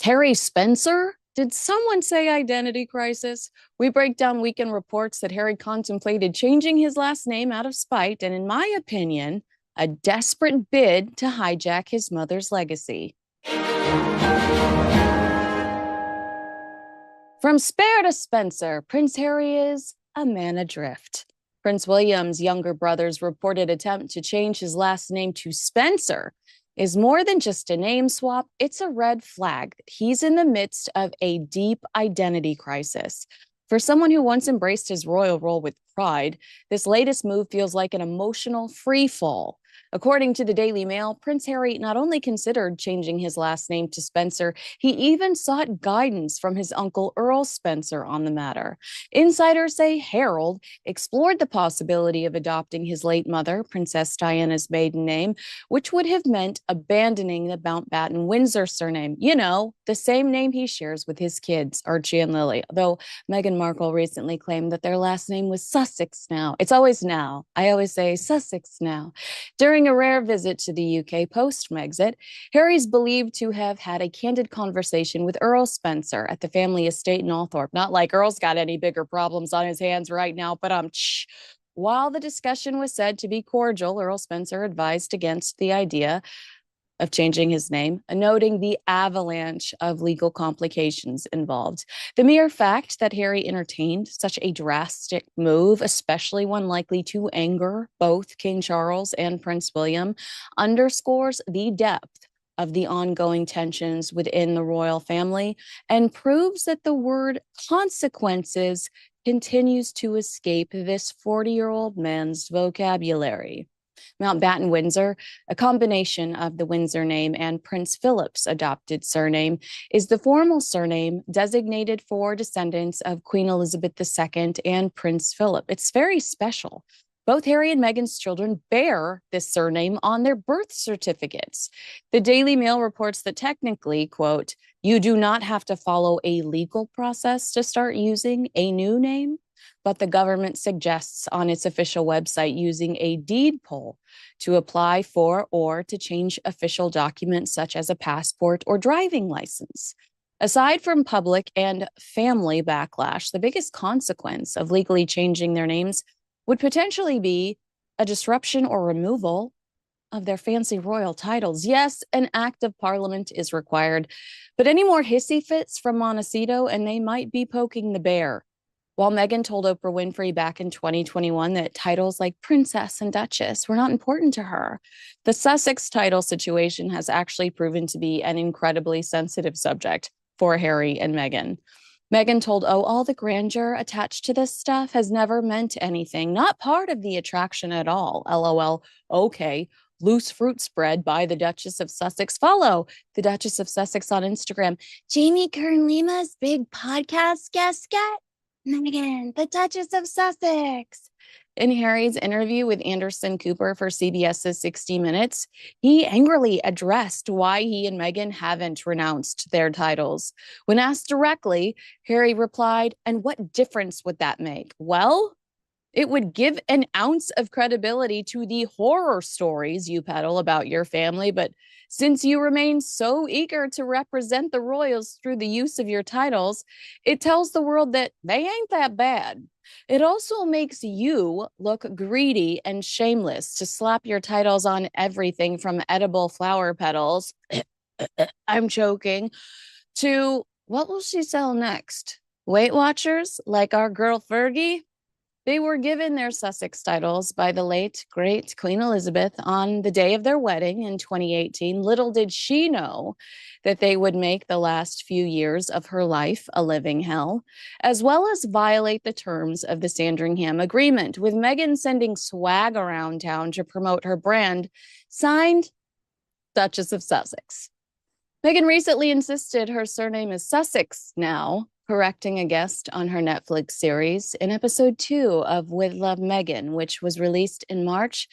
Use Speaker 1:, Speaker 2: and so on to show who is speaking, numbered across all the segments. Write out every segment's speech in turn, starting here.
Speaker 1: Terry Spencer? Did someone say identity crisis? We break down weekend reports that Harry contemplated changing his last name out of spite, and in my opinion, a desperate bid to hijack his mother's legacy. From Spare to Spencer, Prince Harry is a man adrift. Prince William's younger brother's reported attempt to change his last name to Spencer is more than just a name swap. It's a red flag that he's in the midst of a deep identity crisis. For someone who once embraced his royal role with pride, this latest move feels like an emotional free fall. According to the Daily Mail, Prince Harry not only considered changing his last name to Spencer, he even sought guidance from his uncle Earl Spencer on the matter. Insiders say Harold explored the possibility of adopting his late mother, Princess Diana's maiden name, which would have meant abandoning the Mountbatten Windsor surname. You know, the same name he shares with his kids, Archie and Lily. Though Meghan Markle recently claimed that their last name was Sussex now. It's always now. I always say Sussex now. During a rare visit to the UK post-Megxit, Harry's believed to have had a candid conversation with Earl Spencer at the family estate in Althorpe. Not like Earl's got any bigger problems on his hands right now, but while the discussion was said to be cordial, Earl Spencer advised against the idea of changing his name, noting the avalanche of legal complications involved. The mere fact that Harry entertained such a drastic move, especially one likely to anger both King Charles and Prince William, underscores the depth of the ongoing tensions within the royal family and proves that the word consequences continues to escape this 40-year-old man's vocabulary. Mountbatten Windsor, a combination of the Windsor name and Prince Philip's adopted surname, is the formal surname designated for descendants of Queen Elizabeth II and Prince Philip. It's very special. Both Harry and Meghan's children bear this surname on their birth certificates. The Daily Mail reports that technically, quote, you do not have to follow a legal process to start using a new name, but the government suggests on its official website using a deed poll to apply for or to change official documents such as a passport or driving license. Aside from public and family backlash, the biggest consequence of legally changing their names would potentially be a disruption or removal of their fancy royal titles. Yes, an act of parliament is required, but any more hissy fits from Montecito and they might be poking the bear. While Meghan told Oprah Winfrey back in 2021 that titles like princess and duchess were not important to her, the Sussex title situation has actually proven to be an incredibly sensitive subject for Harry and Meghan. Meghan told, all the grandeur attached to this stuff has never meant anything, not part of the attraction at all. LOL. Okay. Loose fruit spread by the Duchess of Sussex. Follow the Duchess of Sussex on Instagram. Jamie Kern-Lima's big podcast guest get? Meghan, the Duchess of Sussex. In Harry's interview with Anderson Cooper for CBS's 60 Minutes, he angrily addressed why he and Meghan haven't renounced their titles. When asked directly, Harry replied, and what difference would that make? Well, it would give an ounce of credibility to the horror stories you peddle about your family, but since you remain so eager to represent the royals through the use of your titles, it tells the world that they ain't that bad. It also makes you look greedy and shameless to slap your titles on everything from edible flower petals, I'm choking, to what will she sell next? Weight Watchers, like our girl Fergie? They were given their Sussex titles by the late, great Queen Elizabeth on the day of their wedding in 2018. Little did she know that they would make the last few years of her life a living hell, as well as violate the terms of the Sandringham Agreement, with Meghan sending swag around town to promote her brand, signed Duchess of Sussex. Meghan recently insisted her surname is Sussex now, correcting a guest on her Netflix series in episode 2 of With Love, Meghan, which was released in March.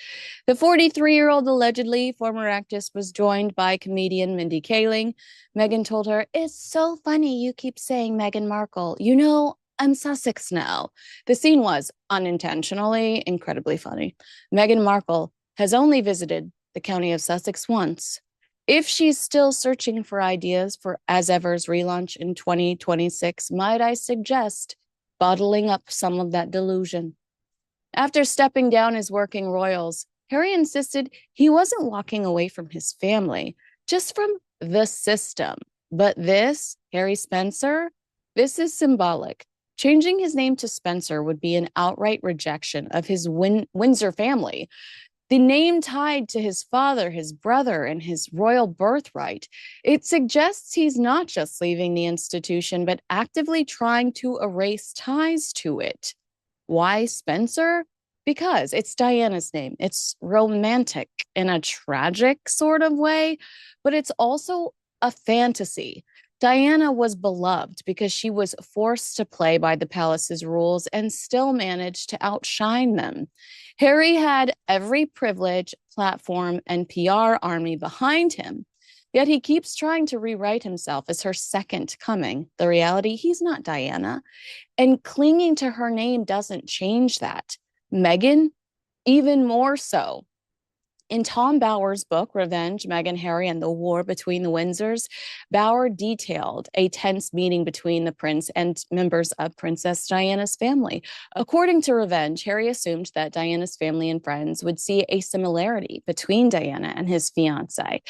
Speaker 1: The 43-year-old allegedly former actress was joined by comedian Mindy Kaling. Meghan told her, it's so funny you keep saying Meghan Markle. You know, I'm Sussex now. The scene was unintentionally incredibly funny. Meghan Markle has only visited the county of Sussex once, If she's still searching for ideas for As Ever's relaunch in 2026, might I suggest bottling up some of that delusion? After stepping down as working royals, Harry insisted he wasn't walking away from his family, just from the system. But this, Harry Spencer, this is symbolic. Changing his name to Spencer would be an outright rejection of his Windsor family, the name tied to his father, his brother, and his royal birthright. It suggests he's not just leaving the institution, but actively trying to erase ties to it. Why Spencer? Because it's Diana's name. It's romantic in a tragic sort of way, but it's also a fantasy. Diana was beloved because she was forced to play by the palace's rules and still managed to outshine them. Harry had every privilege, platform, and PR army behind him, yet he keeps trying to rewrite himself as her second coming. The reality, he's not Diana. And clinging to her name doesn't change that. Meghan, even more so. In Tom Bower's book, Revenge, Meghan, Harry, and the War Between the Windsors, Bower detailed a tense meeting between the prince and members of Princess Diana's family. According to Revenge, Harry assumed that Diana's family and friends would see a similarity between Diana and his fiancée.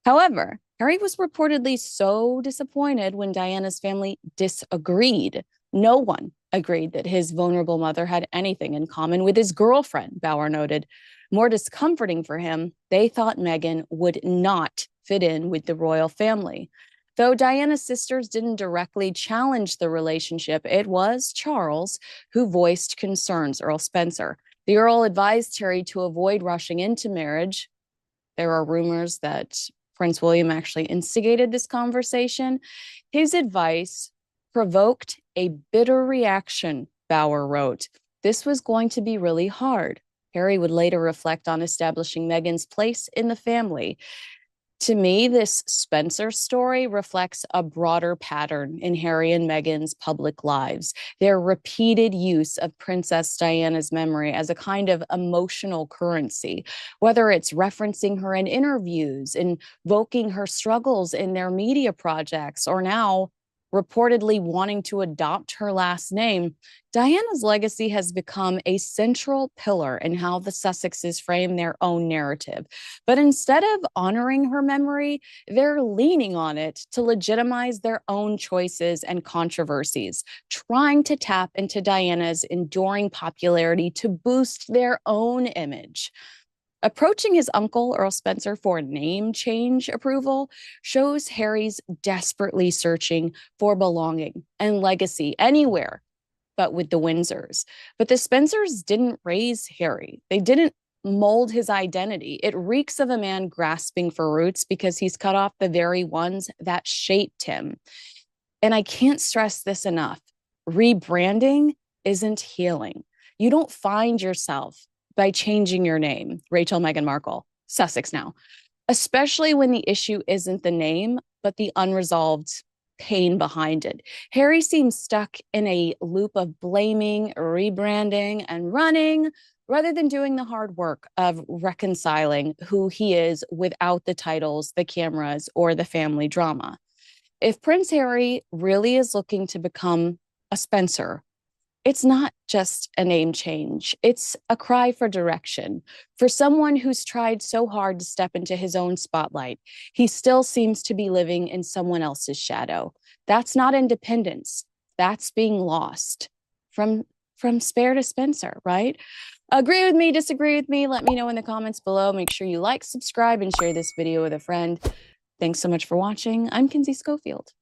Speaker 1: However, Harry was reportedly so disappointed when Diana's family disagreed. No one agreed that his vulnerable mother had anything in common with his girlfriend, Bower noted. More discomforting for him, they thought Meghan would not fit in with the royal family. Though Diana's sisters didn't directly challenge the relationship, it was Charles who voiced concerns, Earl Spencer. The Earl advised Harry to avoid rushing into marriage. There are rumors that Prince William actually instigated this conversation. His advice provoked a bitter reaction, Bower wrote. This was going to be really hard. Harry would later reflect on establishing Meghan's place in the family. To me, this Spencer story reflects a broader pattern in Harry and Meghan's public lives. Their repeated use of Princess Diana's memory as a kind of emotional currency, whether it's referencing her in interviews, invoking her struggles in their media projects, or now reportedly wanting to adopt her last name. Diana's legacy has become a central pillar in how the Sussexes frame their own narrative. But instead of honoring her memory, they're leaning on it to legitimize their own choices and controversies, trying to tap into Diana's enduring popularity to boost their own image. Approaching his uncle, Earl Spencer, for name change approval shows Harry's desperately searching for belonging and legacy anywhere but with the Windsors. But the Spencers didn't raise Harry. They didn't mold his identity. It reeks of a man grasping for roots because he's cut off the very ones that shaped him. And I can't stress this enough. Rebranding isn't healing. You don't find yourself by changing your name, Rachel Meghan Markle, Sussex now, especially when the issue isn't the name, but the unresolved pain behind it. Harry seems stuck in a loop of blaming, rebranding, and running rather than doing the hard work of reconciling who he is without the titles, the cameras, or the family drama. If Prince Harry really is looking to become a Spencer, it's not just a name change. It's a cry for direction. For someone who's tried so hard to step into his own spotlight, he still seems to be living in someone else's shadow. That's not independence. That's being lost. From Spare to Spencer, right? Agree with me, disagree with me? Let me know in the comments below. Make sure you like, subscribe, and share this video with a friend. Thanks so much for watching. I'm Kinsey Schofield.